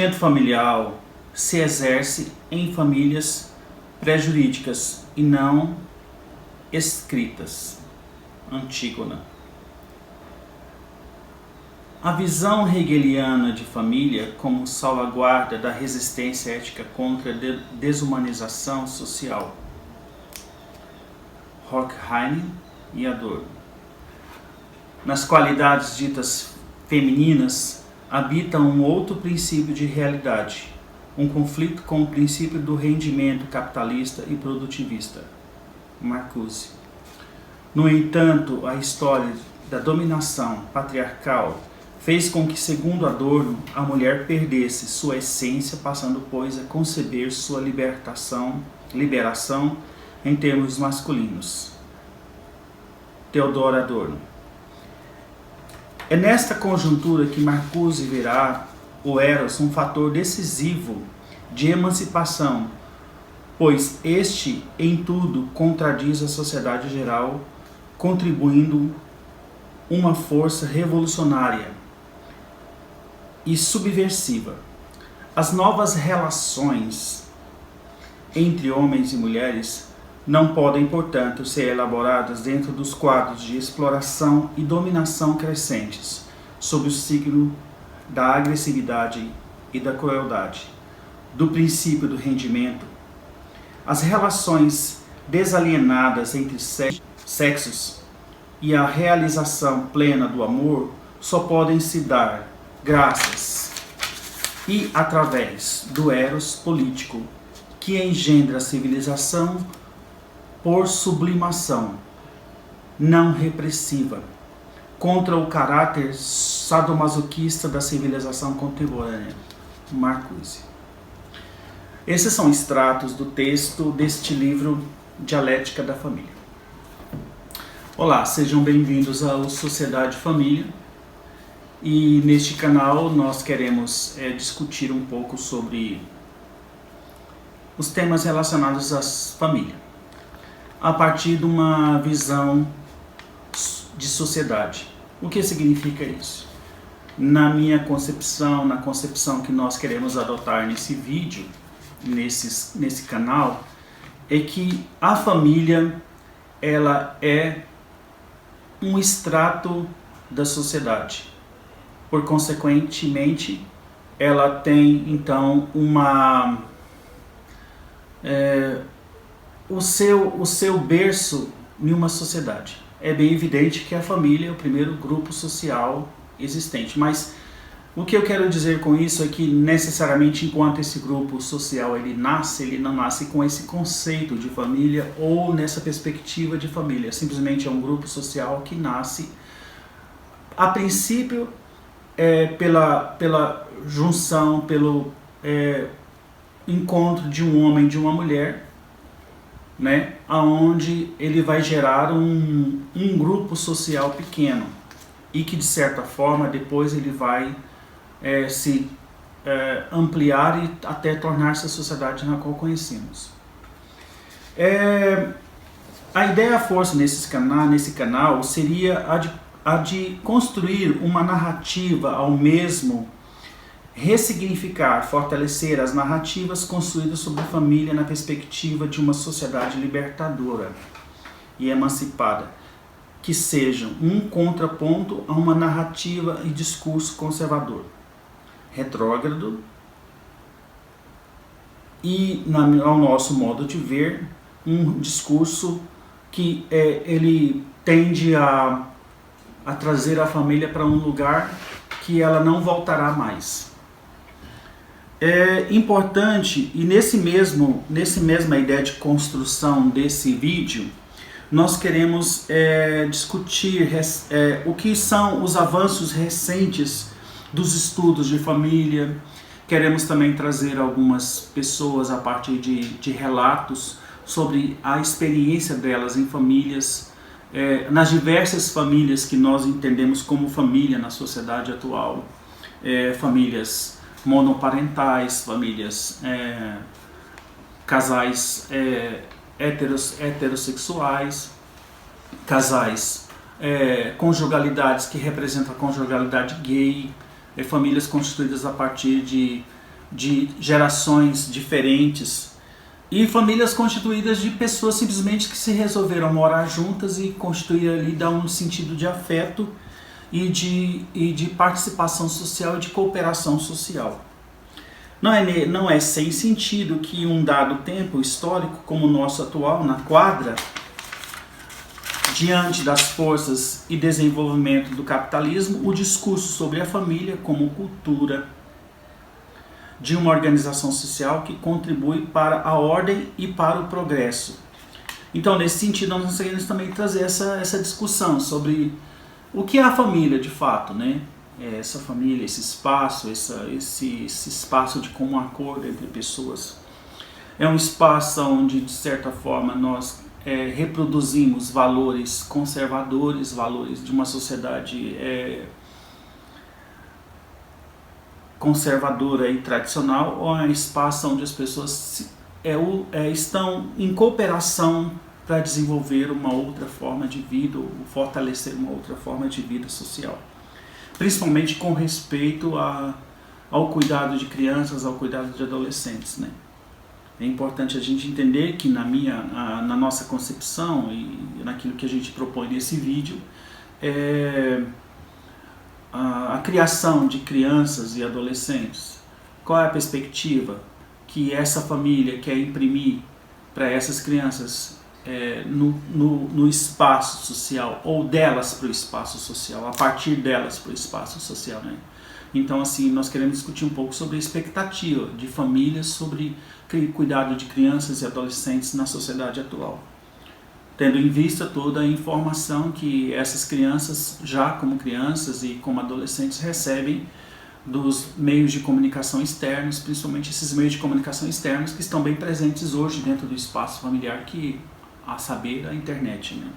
regimento familiar se exerce em famílias pré-jurídicas e não escritas. Antígona. A visão hegeliana de família como salvaguarda da resistência ética contra a desumanização social. Horkheim e Adorno. Nas qualidades ditas femininas, habita um outro princípio de realidade, um conflito com o princípio do rendimento capitalista e produtivista. Marcuse. No entanto, a história da dominação patriarcal fez com que, segundo Adorno, a mulher perdesse sua essência, passando, pois, a conceber sua liberação em termos masculinos. Theodor Adorno. É nesta conjuntura que Marcuse verá o Eros um fator decisivo de emancipação, pois este, em tudo, contradiz a sociedade geral, contribuindo uma força revolucionária e subversiva. As novas relações entre homens e mulheres não podem, portanto, ser elaboradas dentro dos quadros de exploração e dominação crescentes, sob o signo da agressividade e da crueldade, do princípio do rendimento. As relações desalienadas entre sexos e a realização plena do amor só podem se dar graças e através do eros político, que engendra a civilização por sublimação, não repressiva, contra o caráter sadomasoquista da civilização contemporânea. Marcuse. Esses são extratos do texto deste livro, Dialética da Família. Olá, sejam bem-vindos ao Sociedade Família. E neste canal nós queremos discutir um pouco sobre os temas relacionados à família, a partir de uma visão de sociedade. O que significa isso? Na minha concepção, na concepção que nós queremos adotar nesse vídeo, nesse canal, é que a família ela é um extrato da sociedade. Por consequentemente, ela tem então o seu berço em uma sociedade. É bem evidente que a família é o primeiro grupo social existente, mas o que eu quero dizer com isso é que necessariamente enquanto esse grupo social ele não nasce com esse conceito de família ou nessa perspectiva de família. Simplesmente é um grupo social que nasce a princípio pela junção, pelo encontro de um homem e de uma mulher, né, aonde ele vai gerar um grupo social pequeno e que de certa forma depois ele vai se ampliar e até tornar-se a sociedade na qual conhecemos. A ideia, a força nesse canal seria a de construir uma narrativa ao mesmo ressignificar, fortalecer as narrativas construídas sobre a família na perspectiva de uma sociedade libertadora e emancipada, que sejam um contraponto a uma narrativa e discurso conservador, retrógrado e, ao nosso modo de ver, um discurso que ele tende a trazer a família para um lugar que ela não voltará mais. É importante, e nessa mesma ideia de construção desse vídeo, nós queremos discutir o que são os avanços recentes dos estudos de família. Queremos também trazer algumas pessoas a partir de relatos sobre a experiência delas em famílias, nas diversas famílias que nós entendemos como família na sociedade atual, famílias monoparentais, famílias, casais heterossexuais, casais, conjugalidades que representam a conjugalidade gay, famílias constituídas a partir de de gerações diferentes, e famílias constituídas de pessoas simplesmente que se resolveram morar juntas e constituir ali, dar um sentido de afeto e de participação social e de cooperação social. Não é sem sentido que um dado tempo histórico como o nosso atual, na quadra, diante das forças e desenvolvimento do capitalismo, o discurso sobre a família como cultura de uma organização social que contribui para a ordem e para o progresso. Então, nesse sentido, nós queremos também trazer essa discussão sobre o que é a família de fato, né? Essa família, esse espaço, esse espaço de comum acordo entre pessoas. É um espaço onde, de certa forma, nós reproduzimos valores conservadores, valores de uma sociedade conservadora e tradicional, ou é um espaço onde as pessoas estão em cooperação para desenvolver uma outra forma de vida, ou fortalecer uma outra forma de vida social. Principalmente com respeito ao cuidado de crianças, ao cuidado de adolescentes, né? É importante a gente entender que na nossa concepção e naquilo que a gente propõe nesse vídeo, a criação de crianças e adolescentes, qual é a perspectiva que essa família quer imprimir para essas crianças no espaço social, ou delas para o espaço social, a partir delas para o espaço social, né? Então, assim, nós queremos discutir um pouco sobre a expectativa de famílias sobre cuidado de crianças e adolescentes na sociedade atual, tendo em vista toda a informação que essas crianças, já como crianças e como adolescentes, recebem dos meios de comunicação externos, principalmente esses meios de comunicação externos que estão bem presentes hoje dentro do espaço familiar, que, a saber, a internet, né?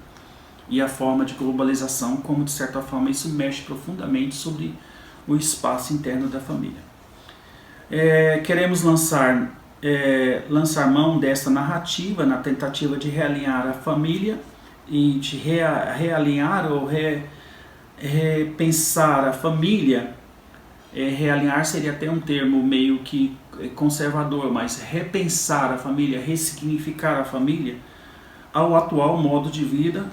E a forma de globalização, como de certa forma isso mexe profundamente sobre o espaço interno da família. Queremos lançar mão dessa narrativa na tentativa de realinhar a família e de realinhar ou repensar a família. Realinhar seria até um termo meio que conservador, mas repensar a família, ressignificar a família ao atual modo de vida,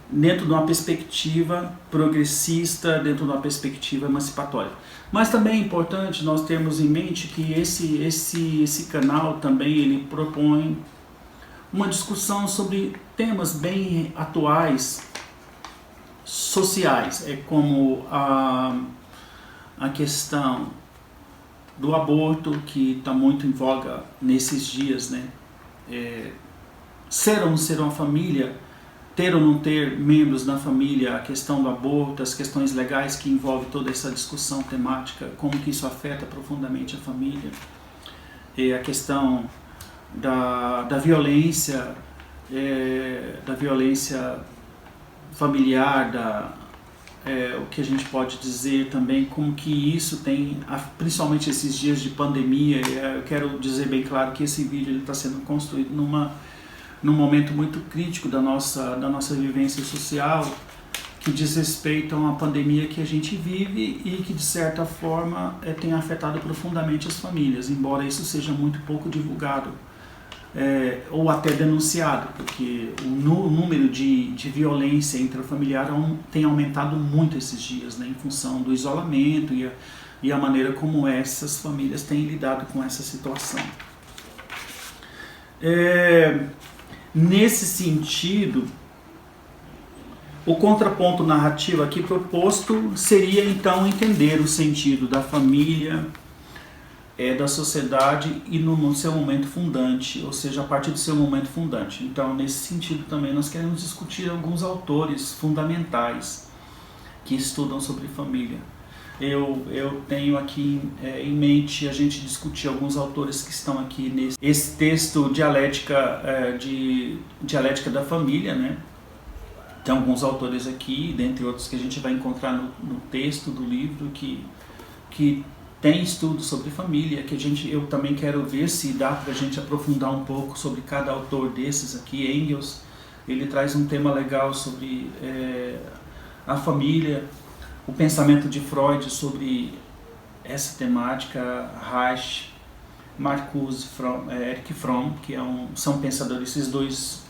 dentro de uma perspectiva progressista, dentro de uma perspectiva emancipatória. Mas também é importante nós termos em mente que esse canal também ele propõe uma discussão sobre temas bem atuais, sociais, como a questão do aborto, que está muito em voga nesses dias, né? Ser ou não ser uma família, ter ou não ter membros da família, a questão do aborto, as questões legais que envolvem toda essa discussão temática, como que isso afeta profundamente a família, a questão da violência, familiar, o que a gente pode dizer também, como que isso tem, principalmente esses dias de pandemia. Eu quero dizer bem claro que esse vídeo está sendo construído num momento muito crítico da nossa vivência social, que diz respeito a uma pandemia que a gente vive e que, de certa forma, tem afetado profundamente as famílias, embora isso seja muito pouco divulgado, ou até denunciado, porque o número de violência intrafamiliar tem aumentado muito esses dias, né, em função do isolamento e a maneira como essas famílias têm lidado com essa situação. Nesse sentido, o contraponto narrativo aqui proposto seria então entender o sentido da família, da sociedade e no seu momento fundante, ou seja, a partir do seu momento fundante. Então, nesse sentido também nós queremos discutir alguns autores fundamentais que estudam sobre família. Eu tenho aqui em mente a gente discutir alguns autores que estão aqui nesse texto Dialética da Família, né? Tem alguns autores aqui, dentre outros que a gente vai encontrar no texto do livro, que tem estudos sobre família, que eu também quero ver se dá para a gente aprofundar um pouco sobre cada autor desses aqui. Engels, ele traz um tema legal sobre a família, o pensamento de Freud sobre essa temática, Reich Marcuse Erich Fromm, que são pensadores, esses dois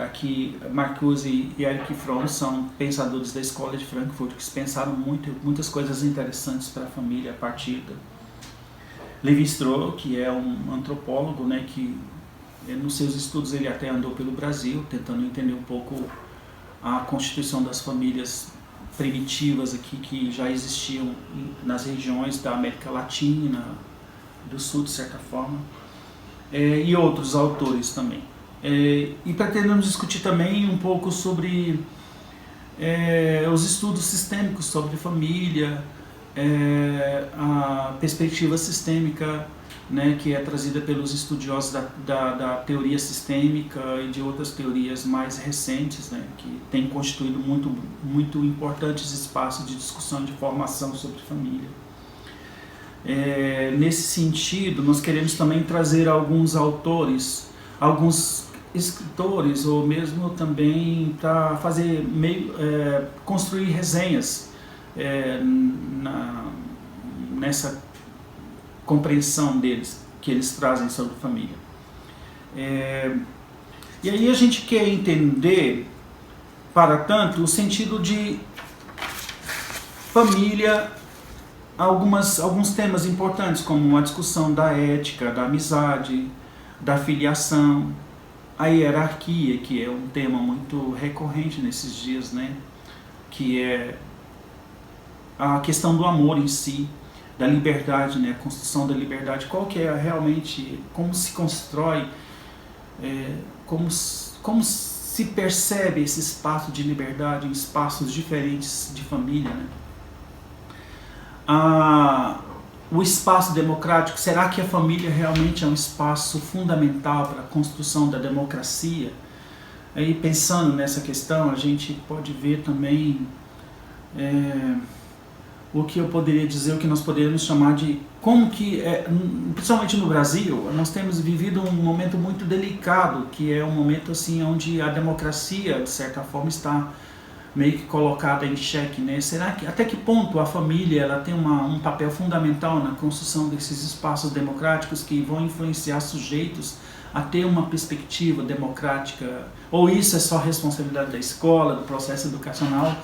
aqui, Marcuse e Erich Fromm, são pensadores da escola de Frankfurt, que pensaram muitas coisas interessantes para a família a partir Levi-Strauss, que é um antropólogo, né, que nos seus estudos ele até andou pelo Brasil, tentando entender um pouco a constituição das famílias primitivas aqui que já existiam nas regiões da América Latina, do Sul de certa forma, e outros autores também. E pretendemos discutir também um pouco sobre os estudos sistêmicos sobre família, a perspectiva sistêmica, né, que é trazida pelos estudiosos da teoria sistêmica e de outras teorias mais recentes, né, que tem constituído muito importantes espaços de discussão e de formação sobre família. Nesse sentido, nós queremos também trazer alguns autores, alguns escritores, ou mesmo também para fazer construir resenhas nessa compreensão deles, que eles trazem sobre família. E aí a gente quer entender, para tanto, o sentido de família, alguns temas importantes, como a discussão da ética, da amizade, da filiação, a hierarquia, que é um tema muito recorrente nesses dias, né? Que é a questão do amor em si, da liberdade, né? A construção da liberdade, qual que é realmente, como se constrói, como se percebe esse espaço de liberdade em espaços diferentes de família, né? O espaço democrático, será que a família realmente é um espaço fundamental para a construção da democracia? Aí, pensando nessa questão, a gente pode ver também o que eu poderia dizer, o que nós poderíamos chamar de como que, principalmente no Brasil, nós temos vivido um momento muito delicado, que é um momento assim onde a democracia, de certa forma, está meio que colocada em xeque, né? Será que, até que ponto a família ela tem um papel fundamental na construção desses espaços democráticos que vão influenciar sujeitos a ter uma perspectiva democrática? Ou isso é só responsabilidade da escola, do processo educacional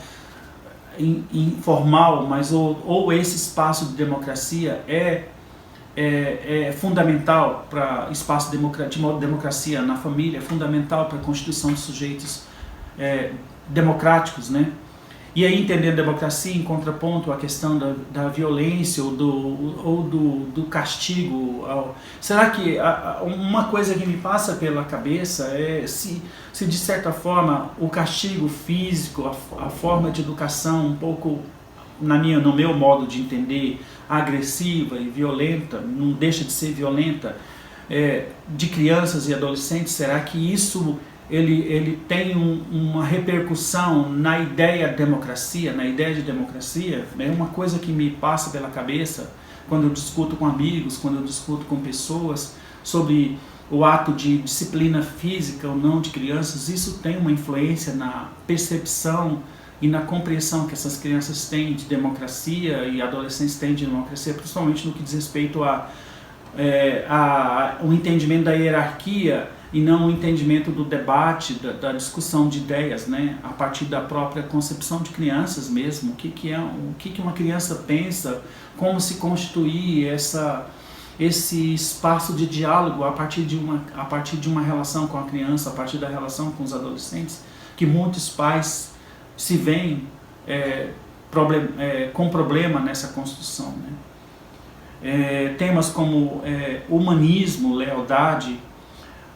informal, mas ou esse espaço de democracia é fundamental para espaço de democracia na família, é fundamental para a constituição de sujeitos democráticos, né? E aí, entender a democracia em contraponto à questão da violência ou do castigo. Será que uma coisa que me passa pela cabeça é se de certa forma o castigo físico, a forma de educação um pouco, no meu modo de entender, agressiva e violenta, não deixa de ser violenta, de crianças e adolescentes, será que isso ele tem uma repercussão na ideia de democracia, É uma coisa que me passa pela cabeça quando eu discuto com amigos, quando eu discuto com pessoas sobre o ato de disciplina física ou não de crianças. Isso tem uma influência na percepção e na compreensão que essas crianças têm de democracia e adolescentes têm de democracia, principalmente no que diz respeito o entendimento da hierarquia e não o entendimento do debate, da discussão de ideias, né? A partir da própria concepção de crianças mesmo, o que uma criança pensa, como se constituir esse espaço de diálogo a partir de uma relação com a criança, a partir da relação com os adolescentes, que muitos pais se veem com problema nessa construção, né? Temas como humanismo, lealdade,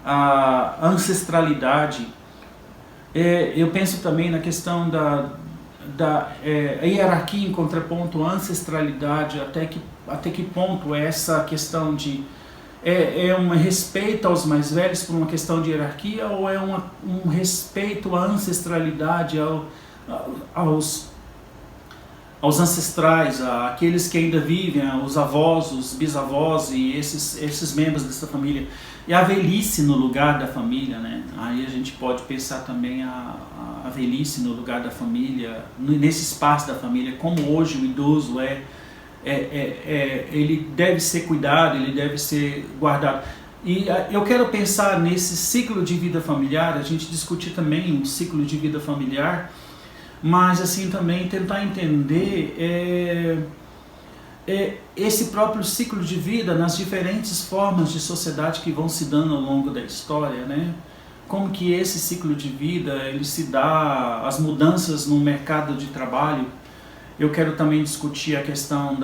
a ancestralidade. Eu penso também na questão da hierarquia em contraponto à ancestralidade, até que ponto essa questão de um respeito aos mais velhos por uma questão de hierarquia, ou é um respeito à ancestralidade, aos ancestrais, àqueles que ainda vivem, os avós, os bisavós e esses membros dessa família. E a velhice no lugar da família, né? Aí a gente pode pensar também a velhice no lugar da família, nesse espaço da família, como hoje o idoso é ele deve ser cuidado, ele deve ser guardado. E eu quero pensar nesse ciclo de vida familiar, a gente discutir também um ciclo de vida familiar, mas assim também tentar entender esse próprio ciclo de vida nas diferentes formas de sociedade que vão se dando ao longo da história, né? Como que esse ciclo de vida ele se dá, as mudanças no mercado de trabalho. Eu quero também discutir a questão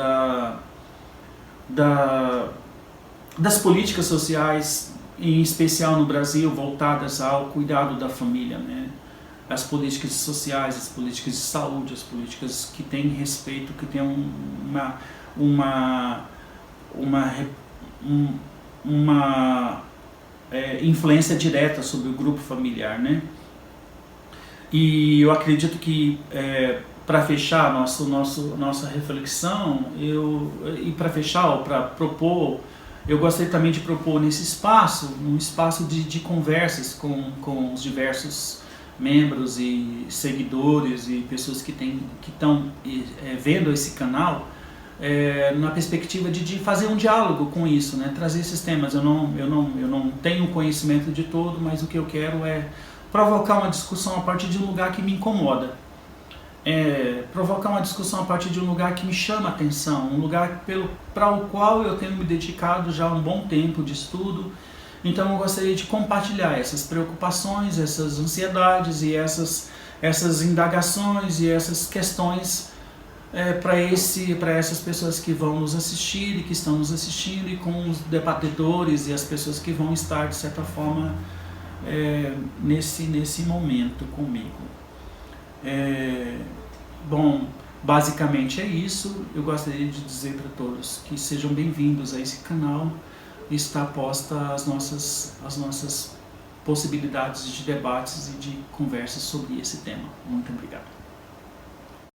das políticas sociais, em especial no Brasil, voltadas ao cuidado da família, né? As políticas sociais, as políticas de saúde, as políticas que têm respeito, que têm uma influência direta sobre o grupo familiar, né? E eu acredito que para fechar nossa reflexão, e para fechar, ou para propor, eu gostaria também de propor nesse espaço, um espaço de conversas com os diversos membros e seguidores e pessoas que estão vendo esse canal, na perspectiva de fazer um diálogo com isso, né? Trazer esses temas. Eu não tenho conhecimento de todo, mas o que eu quero é provocar uma discussão a partir de um lugar que me incomoda. Provocar uma discussão a partir de um lugar que me chama a atenção, um lugar para o qual eu tenho me dedicado já há um bom tempo de estudo. Então eu gostaria de compartilhar essas preocupações, essas ansiedades e essas indagações e essas questões para essas pessoas que vão nos assistir e que estão nos assistindo, e com os debatedores e as pessoas que vão estar, de certa forma, nesse momento comigo. Bom, basicamente é isso. Eu gostaria de dizer para todos que sejam bem-vindos a esse canal. Está posta as nossas possibilidades de debates e de conversas sobre esse tema. Muito obrigado.